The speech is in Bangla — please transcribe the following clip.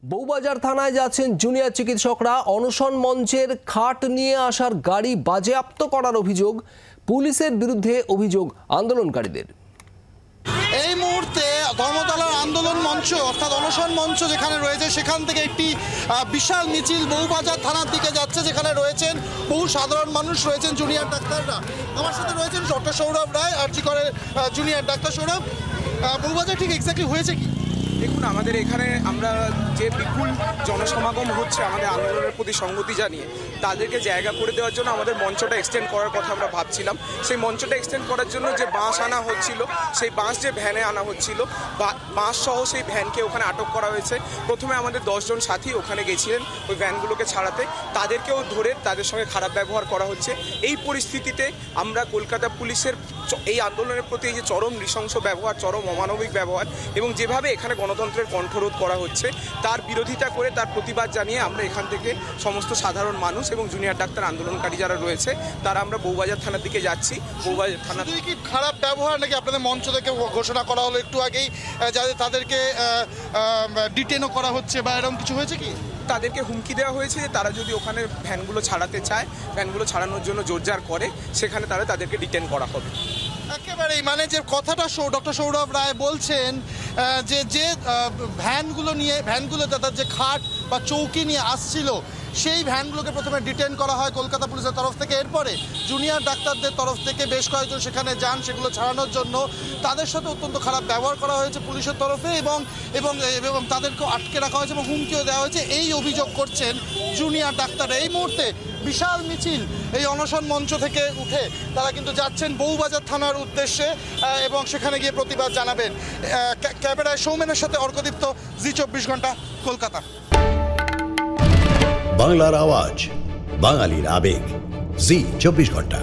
বউবাজার থানায় যাচ্ছেন জুনিয়র চিকিৎসকরা। অনশন মঞ্চের খাট নিয়ে আসার গাড়ি বাজেয়াপ্ত করার অভিযোগ, পুলিশের বিরুদ্ধে অভিযোগ আন্দোলনকারীদের। এই মুহূর্তে ধর্মতলার আন্দোলন মঞ্চ অর্থাৎ অনশন মঞ্চ যেখানে রয়েছে সেখান থেকে একটি বিশাল মিছিল বউবাজার থানার দিকে যাচ্ছে, যেখানে রয়েছেন বহু সাধারণ মানুষ, রয়েছেন জুনিয়র ডাক্তাররা। আমার সাথে রয়েছেন ডক্টর সৌরভ রায়, আরজি করে জুনিয়র ডাক্তার। সৌরভ, বউবাজার ঠিক এক্স্যাক্টলি হয়েছে কি? দেখুন, আমাদের এখানে আমরা যে বিপুল জনসমাগম হচ্ছে আমাদের আন্দোলনের প্রতি সংগতি জানিয়ে তাদেরকে জায়গা করে দেওয়ার জন্য আমাদের মঞ্চটা এক্সটেন্ড করার কথা আমরা ভাবছিলাম। সেই মঞ্চটা এক্সটেন্ড করার জন্য যে বাঁশ আনা হচ্ছিল, সেই বাঁশ যে ভ্যানে আনা হচ্ছিল, বাঁশ সহ সেই ভ্যানকে ওখানে আটক করা হয়েছে। প্রথমে আমাদের 10 জন সাথী ওখানে গেছিলেন ওই ভ্যানগুলোকে ছাড়াতে, তাদেরকেও ধরে তাদের সঙ্গে খারাপ ব্যবহার করা হচ্ছে। এই পরিস্থিতিতে আমরা কলকাতা পুলিশের এই আন্দোলনের প্রতি এই যে চরম নৃশংস ব্যবহার, চরম অমানবিক ব্যবহার এবং যেভাবে এখানে গণতন্ত্রের কণ্ঠরোধ করা হচ্ছে তার বিরোধিতা করে, তার প্রতিবাদ জানিয়ে আমরা এখান থেকে সমস্ত সাধারণ মানুষ এবং জুনিয়র ডাক্তার আন্দোলনকারী যারা রয়েছে তারা আমরা বউবাজার থানার দিকে যাচ্ছি। বউবাজার থানা কি খারাপ ব্যবহার নাকি আপনাদের মঞ্চ থেকে ঘোষণা করা হলো একটু আগেই যাদের তাদেরকে ডিটেনও করা হচ্ছে বা এরকম কিছু হয়েছে কি? তাদেরকে হুমকি দেওয়া হয়েছে যে তারা যদি ওখানে ভ্যানগুলো ছাড়াতে চায়, ভ্যানগুলো ছাড়ানোর জন্য জোরজার করে, সেখানে তাদেরকে ডিটেন করা হবে। একেবারেই মানে যে কথাটা ডক্টর সৌরভ রায় বলছেন যে ভ্যানগুলো তাদের যে খাট বা চৌকি নিয়ে আসছিল সেই ভ্যানগুলোকে প্রথমে ডিটেন করা হয় কলকাতা পুলিশের তরফ থেকে। এরপরে জুনিয়র ডাক্তারদের তরফ থেকে বেশ কয়েকজন সেখানে যান সেগুলো ছাড়ানোর জন্য। তাদের সাথে অত্যন্ত খারাপ ব্যবহার করা হয়েছে পুলিশের তরফে এবং তাদেরকেও আটকে রাখা হয়েছে এবং হুমকিও দেওয়া হয়েছে, এই অভিযোগ করছেন জুনিয়র ডাক্তাররা। এই মুহূর্তে বিশাল মিছিল এই অনশন মঞ্চ থেকে উঠে তারা কিন্তু যাচ্ছেন বউবাজার থানার উদ্দেশ্যে এবং সেখানে গিয়ে প্রতিবাদ জানাবেন। ক্যামেরায় সৌমেনের সাথে অর্কদীপ্ত, জি 24 ঘন্টা, কলকাতা। বাংলার আওয়াজ, বাঙালির আবেগ, জি 24 ঘন্টা।